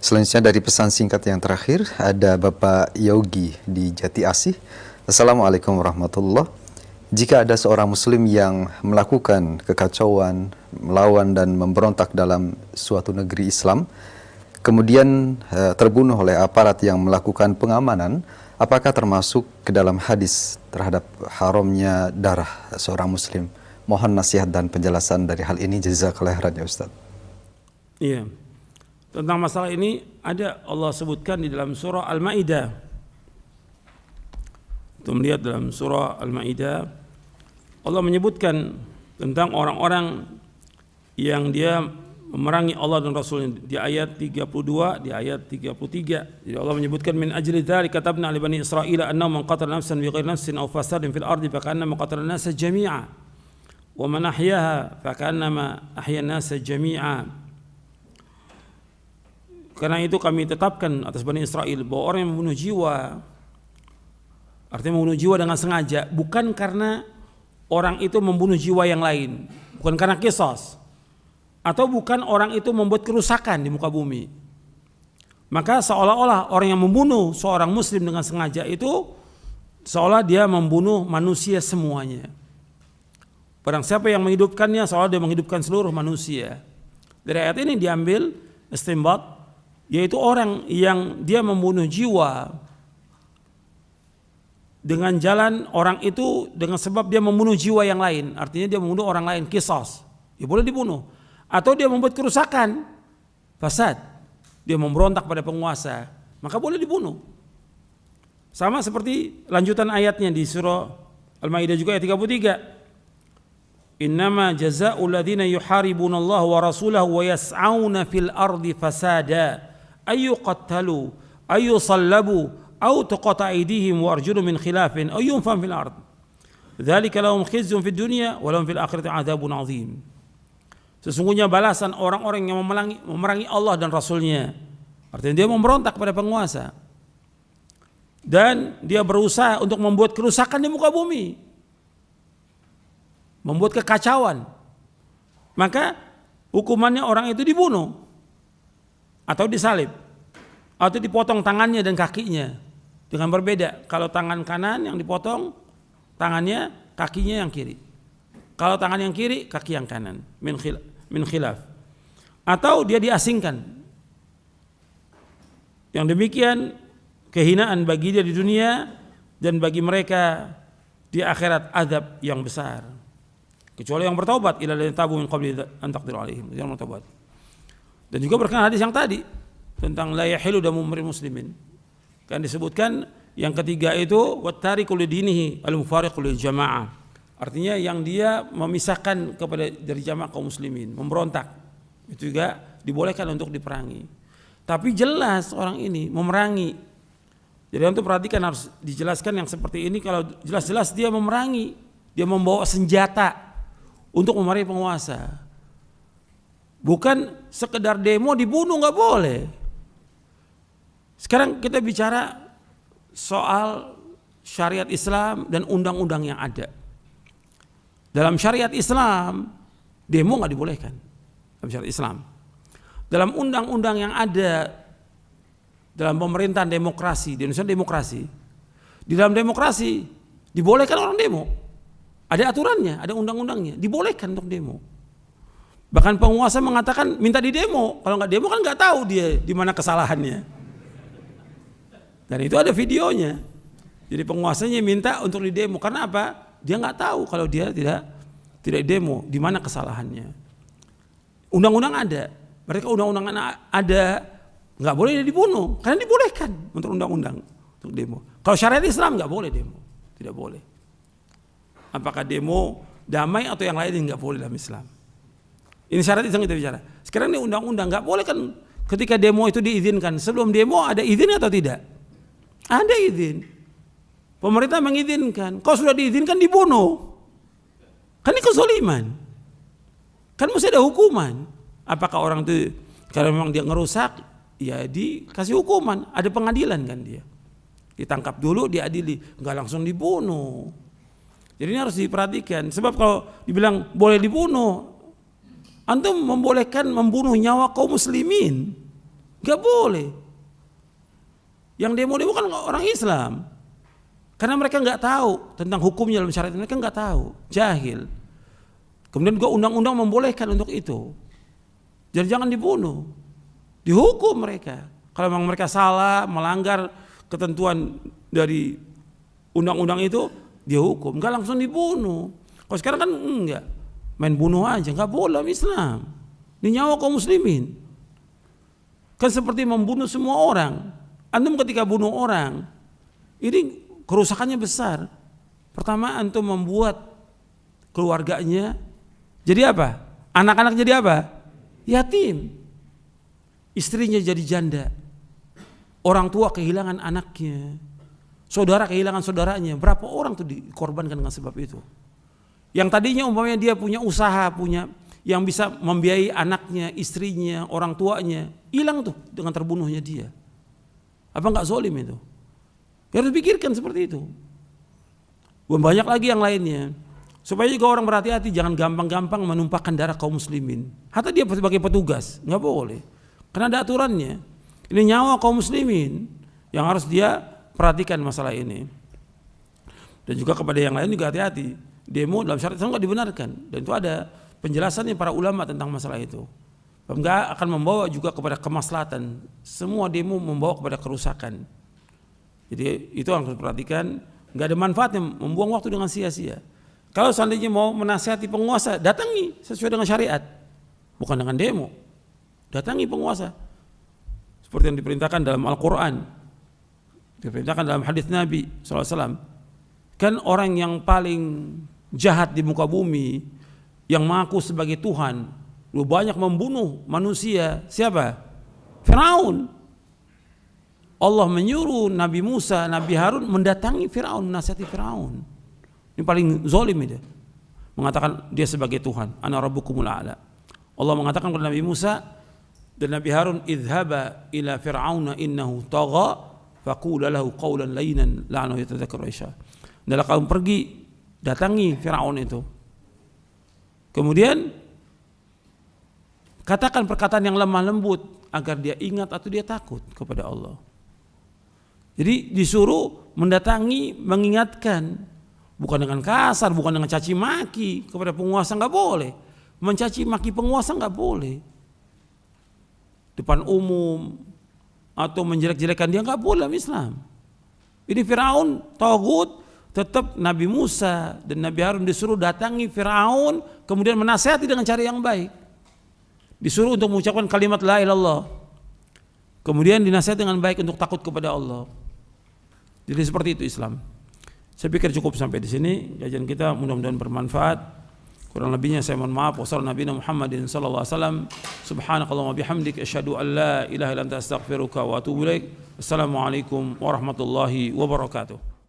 Selanjutnya dari pesan singkat yang terakhir ada Bapak Yogi di Jati Asih. Assalamualaikum warahmatullahi. Jika ada seorang muslim yang melakukan kekacauan, melawan dan memberontak dalam suatu negeri Islam, kemudian terbunuh oleh aparat yang melakukan pengamanan, apakah termasuk ke dalam hadis terhadap haramnya darah seorang muslim? Mohon nasihat dan penjelasan dari hal ini, jazakallahu khairan ya Ustaz. Iya. Tentang masalah ini ada Allah sebutkan di dalam surah Al-Maidah. Kita melihat dalam surah Al-Maidah, Allah menyebutkan tentang orang-orang yang dia memerangi Allah dan Rasulnya di ayat 32, di ayat 33. Jadi Allah menyebutkan min ajli dzalika katabna li bani Israila annahu man qatala nafsan bighairi nafsin aw fasadin fil ardi fakannama qatala an-nasa jami'a wa man ahyaha fakannama ahya an-nasa jami'a. Karena itu kami tetapkan atas Bani Israel bahwa orang yang membunuh jiwa, artinya membunuh jiwa dengan sengaja, bukan karena orang itu membunuh jiwa yang lain, bukan karena qisas, atau bukan orang itu membuat kerusakan di muka bumi. Maka seolah-olah orang yang membunuh seorang muslim dengan sengaja itu seolah dia membunuh manusia semuanya. Barang siapa yang menghidupkannya seolah dia menghidupkan seluruh manusia. Dari ayat ini diambil istinbat, yaitu orang yang dia membunuh jiwa dengan jalan orang itu dengan sebab dia membunuh jiwa yang lain, artinya dia membunuh orang lain, qisas, ya boleh dibunuh. Atau dia membuat kerusakan, fasad, dia memberontak pada penguasa, maka boleh dibunuh. Sama seperti lanjutan ayatnya di surah Al-Maidah juga ayat 33. Innama jazaa'ul ladzina yuharibuna Allah wa rasulahu wa yas'auna fil ardi fasada ayu qattalu ayu sallabu au tuqata aydihim wa arjuluhum min khilafin aw yunfam fil ard dzalika lahum khizyun fid dunya wa lahum fil akhirati adzabun adzim. Sesungguhnya balasan orang-orang yang memerangi Allah dan Rasulnya, artinya dia memberontak pada penguasa dan dia berusaha untuk membuat kerusakan di muka bumi, membuat kekacauan, maka hukumannya orang itu dibunuh atau disalib, atau dipotong tangannya dan kakinya. Dengan berbeda, kalau tangan kanan yang dipotong, tangannya, kakinya yang kiri. Kalau tangan yang kiri, kaki yang kanan, min khilaf. Atau dia diasingkan. Yang demikian kehinaan bagi dia di dunia dan bagi mereka di akhirat azab yang besar. Kecuali yang bertaubat, ila ladzina tabu min qabli an taqdiru alaihim, yang bertaubat. Dan juga berkenaan hadis yang tadi tentang la yahilu damu muslimin. Kan disebutkan yang ketiga itu wattariqu lidinihi al-mufariqu lil jamaah. Artinya yang dia memisahkan kepada dari jamaah kaum muslimin, memberontak. Itu juga dibolehkan untuk diperangi. Tapi jelas orang ini memerangi. Jadi untuk perhatikan harus dijelaskan yang seperti ini, kalau jelas-jelas dia memerangi, dia membawa senjata untuk memerangi penguasa. Bukan sekedar demo dibunuh, nggak boleh. Sekarang kita bicara soal syariat Islam dan undang-undang yang ada. Dalam syariat Islam demo nggak dibolehkan. Dalam syariat Islam, dalam undang-undang yang ada dalam pemerintahan demokrasi di Indonesia, demokrasi, di dalam demokrasi dibolehkan orang demo. Ada aturannya, ada undang-undangnya, dibolehkan untuk demo. Bahkan penguasa mengatakan minta di demo, kalau nggak demo kan nggak tahu dia di mana kesalahannya. Dan itu ada videonya. Jadi penguasanya minta untuk di demo, karena apa? Dia nggak tahu kalau dia tidak demo di mana kesalahannya. Undang-undang ada, mereka undang-undang ada, nggak boleh dia dibunuh, karena dibolehkan untuk undang-undang untuk demo. Kalau syariat Islam nggak boleh demo, tidak boleh. Apakah demo damai atau yang lain nggak boleh dalam Islam. Ini syarat yang kita bicara. Sekarang ini undang-undang nggak boleh kan, ketika demo itu diizinkan. Sebelum demo ada izin atau tidak? Ada izin. Pemerintah mengizinkan. Kalau sudah diizinkan dibunuh, kan ini kezaliman. Kan mesti ada hukuman. Apakah orang itu kalau memang dia ngerusak, ya dikasih hukuman. Ada pengadilan kan dia. Ditangkap dulu, diadili, nggak langsung dibunuh. Jadi ini harus diperhatikan. Sebab kalau dibilang boleh dibunuh, antum membolehkan membunuh nyawa kaum muslimin. Nggak boleh. Yang demo-demo kan orang Islam. Karena mereka nggak tahu tentang hukumnya dalam syariat, mereka nggak tahu, jahil. Kemudian juga undang-undang membolehkan untuk itu. Jadi jangan dibunuh, dihukum mereka. Kalau memang mereka salah, melanggar ketentuan dari undang-undang itu, dia hukum, nggak langsung dibunuh. Kalau sekarang kan enggak, main bunuh aja, nggak boleh dalam Islam. Ini nyawa kaum muslimin. Kan seperti membunuh semua orang. Antum ketika bunuh orang, ini kerusakannya besar. Pertama, antum membuat keluarganya jadi apa? Anak-anak jadi apa? Yatim. Istrinya jadi janda. Orang tua kehilangan anaknya. Saudara kehilangan saudaranya. Berapa orang tuh dikorbankan dengan sebab itu? Yang tadinya umpamanya dia punya usaha, punya yang bisa membiayai anaknya, istrinya, orang tuanya, hilang tuh dengan terbunuhnya dia. Apa enggak zalim itu? Ya harus pikirkan seperti itu. Banyak lagi yang lainnya. Supaya juga orang berhati-hati, jangan gampang-gampang menumpahkan darah kaum muslimin. Hatta dia sebagai petugas, nggak boleh. Karena ada aturannya. Ini nyawa kaum muslimin yang harus dia perhatikan masalah ini. Dan juga kepada yang lain juga hati-hati. Demo dalam syariat Islam nggak dibenarkan. Dan itu ada penjelasannya para ulama tentang masalah itu. Enggak akan membawa juga kepada kemaslahatan. Semua demo membawa kepada kerusakan. Jadi itu yang harus diperhatikan. Nggak ada manfaatnya membuang waktu dengan sia-sia. Kalau seandainya mau menasihati penguasa, datangi sesuai dengan syariat, bukan dengan demo. Datangi penguasa seperti yang diperintahkan dalam Al-Quran, diperintahkan dalam hadis Nabi SAW. Kan orang yang paling jahat di muka bumi, yang mengaku sebagai Tuhan, lu banyak membunuh manusia, siapa? Firaun. Allah menyuruh Nabi Musa, Nabi Harun mendatangi Firaun, menasihati Firaun. Ini paling zalim itu. Mengatakan dia sebagai Tuhan, ana rabbukumul a'la. Allah mengatakan kepada Nabi Musa dan Nabi Harun, idhaba ila fir'auna innahu tagha faqula lahu qawlan layyinan la'annahu yatadhakkaru Aisyah. Adalah kamu pergi datangi Firaun itu. Kemudian katakan perkataan yang lemah lembut agar dia ingat atau dia takut kepada Allah. Jadi disuruh mendatangi, mengingatkan. Bukan dengan kasar, bukan dengan caci maki kepada penguasa, nggak boleh. Mencaci maki penguasa nggak boleh. Depan umum atau menjelek-jelekan dia nggak boleh dalam Islam. Ini Firaun, tagut, tetap Nabi Musa dan Nabi Harun disuruh datangi Firaun, kemudian menasihati dengan cara yang baik. Disuruh untuk mengucapkan kalimat la ilaha illallah. Kemudian dinasihati dengan baik untuk takut kepada Allah. Jadi seperti itu Islam. Saya pikir cukup sampai di sini kajian kita, mudah-mudahan bermanfaat. Kurang lebihnya saya mohon maaf. Wassalamualaikum Muhammadin sallallahu alaihi wasallam. Subhanakallahumma bihamdik asyhadu an la ilaha illa anta astaghfiruka wa atubu ilaik. Assalamualaikum warahmatullahi wabarakatuh.